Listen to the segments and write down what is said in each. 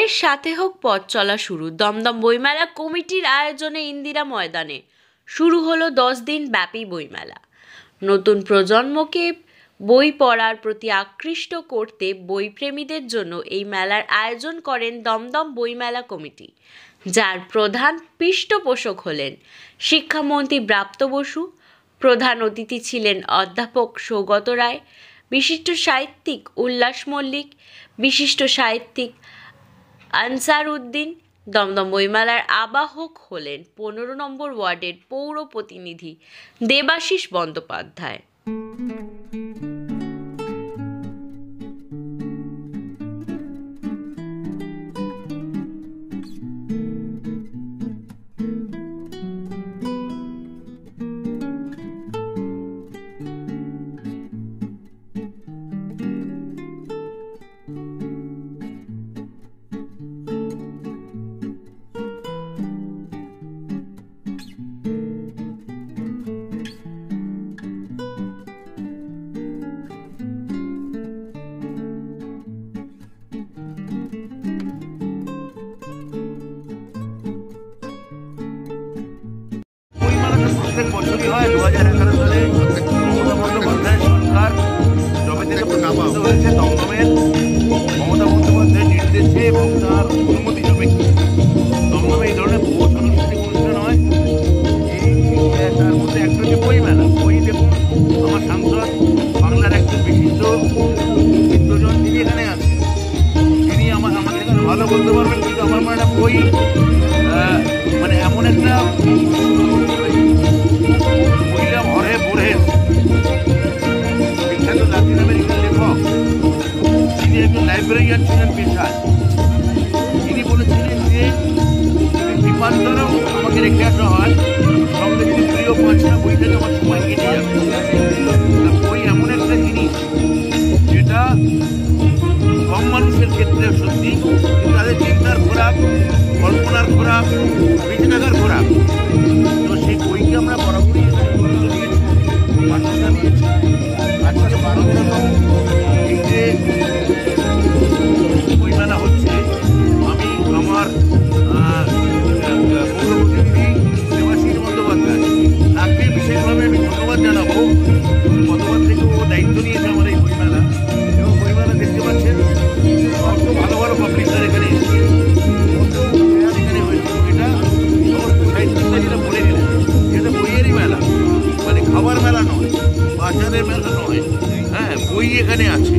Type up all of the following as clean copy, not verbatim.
বইয়ের সাথে হোক পথ চলা শুরু। দমদম বইমেলা কমিটির আয়োজনে ইন্দিরা ময়দানে শুরু হলো 10 দিন ব্যাপী বইমেলা। নতুন প্রজন্মকে বই পড়ার প্রতি আকৃষ্ট করতে বইপ্রেমীদের জন্য এই মেলার আয়োজন করেন দমদম বইমেলা কমিটি, যার প্রধান পৃষ্ঠপোষক হলেন শিক্ষামন্ত্রী ব্রাত্য বসু। প্রধান অতিথি ছিলেন অধ্যাপক সৌগত রায়, বিশিষ্ট সাহিত্যিক উল্লাস মল্লিক, বিশিষ্ট সাহিত্যিক আনসার উদ্দিন। দমদম বইমেলার আবাহক হলেন 15 নম্বর ওয়ার্ডের পৌর প্রতিনিধি দেবাশিস বন্দ্যোপাধ্যায়। প্রত্যেক বছরই হয়। 2011 সালে মমতা বন্দ্যোপাধ্যায় সরকার যবে থেকে প্রতিষ্ঠিত হয়েছে, দমদমের মমতা বন্দ্যোপাধ্যায়ের নির্দেশে এবং তার অনুমতি সাপেক্ষে দমদমে এই ধরনের বহু সাংস্কৃতিক অনুষ্ঠান হয়। তার মধ্যে একটা হচ্ছে বইমেলা। বই দেখুন, আমার সাংসদ বাংলার একজন বিশিষ্ট চিত্রজন তিনি এখানে আছেন, তিনি আমাদের ভালো বলতে পারবেন। কিন্তু আমার মনে হয় বই মানে এমন একটা বইটা ভরে পড়ে বিখ্যাত লাতিন আমেরিকান লেখক, তিনি একজন লাইব্রেরিয়ান ছিলেন পেশায়। তিনি বলেছিলেন যে দীপান্তরেও আমাকে রেখে আসা হয়, সঙ্গে যদি প্রিয় 5টা বই থেকে আমার সময় কেটে যাবে। বই এমন একটা জিনিস যেটা কম মানুষের ক্ষেত্রে সত্যি, কিন্তু তাদের চিন্তার খোরাক, কল্পনার খোরাক, বেঁচে থাকার খোরাক। তো সেই বইকে আমরা বরাবরই গুরুত্ব দিয়েছি, মান্যতা দিয়েছি। আজকে 12তম এই যে বইমেলা হচ্ছে, আমি আমার পৌর প্রতিনিধি দেবাশিস বন্দ্যোপাধ্যায়, তাকে বিশেষভাবে আমি ধন্যবাদ জানাবো। গতবার থেকে ও দায়িত্ব নিয়েছে আমার এই বইমেলা, এবং বইমেলা দেখতে পাচ্ছেন কত ভালো ভালো পাবলিশার এখানে এসেছে, এখানে হয়েছে। বইটা সমস্ত সাহিত্যিকরা পড়ে গেলেন। এটা বইয়েরই মেলা, মানে খাবার মেলা নয়, বাজারের মেলা নয়। হ্যাঁ, বই এখানে আছে।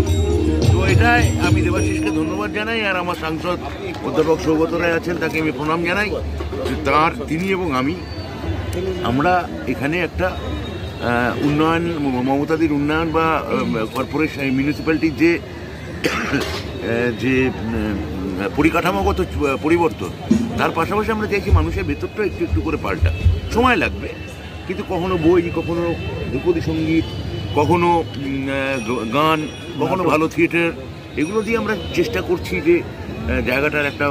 তো এটাই আমি দেবাশিসকে ধন্যবাদ জানাই। আর আমার সাংসদ অধ্যাপক সৌগত রায় আছেন, তাকে আমি প্রণাম জানাই। তিনি এবং আমরা এখানে একটা উন্নয়ন, মমতাদির উন্নয়ন বা কর্পোরেশন মিউনিসিপ্যালিটির যে পরিকাঠামোগত পরিবর্তন, তার পাশাপাশি আমরা চাইছি মানুষের ভেতরটা একটু একটু করে পাল্টা। সময় লাগবে, কিন্তু কখনো বই, কখনো ধ্রুপদী সঙ্গীত, কখনো গান, কখনো ভালো থিয়েটার, এগুলো দিয়ে আমরা চেষ্টা করছি যে জায়গাটার একটা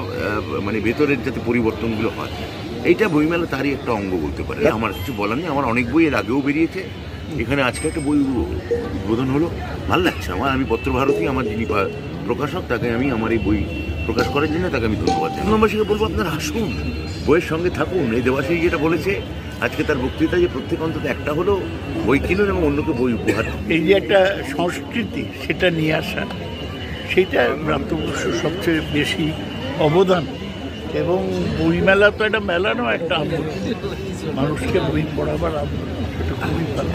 মানে ভেতরের যাতে পরিবর্তনগুলো হয়। এইটা বইমেলা তারই একটা অঙ্গ বলতে পারে। আমার কিছু বলার নেই। আমার অনেক বই এর আগেও বেরিয়েছে। এখানে আজকে একটা বই উদ্বোধন হলো, ভালো লাগছে আমার। আমি পত্রভারতী, আমার যিনি প্রকাশক, তাকে আমি আমার এই বই প্রকাশ করার জন্য তাকে আমি ধন্যবাদ জানাই। নবাসীকে বলবো, আপনারা আসুন, বইয়ের সঙ্গে থাকুন। এই দেবাশিস যেটা বলেছে আজকে তার বক্তৃতা, যে প্রত্যেক অন্তত একটা হলো বই কিনুন এবং অন্যকে বই উপহার। এই যে একটা সংস্কৃতি, সেটা নিয়ে আসা, সেটা ব্রাত্য বসুর সবচেয়ে বেশি অবদান। এবং বইমেলা তো একটা মেলা নয়, একটা আন্দোলন, মানুষকে বই পড়াবার আন্দোলন, সেটা খুবই ভালো।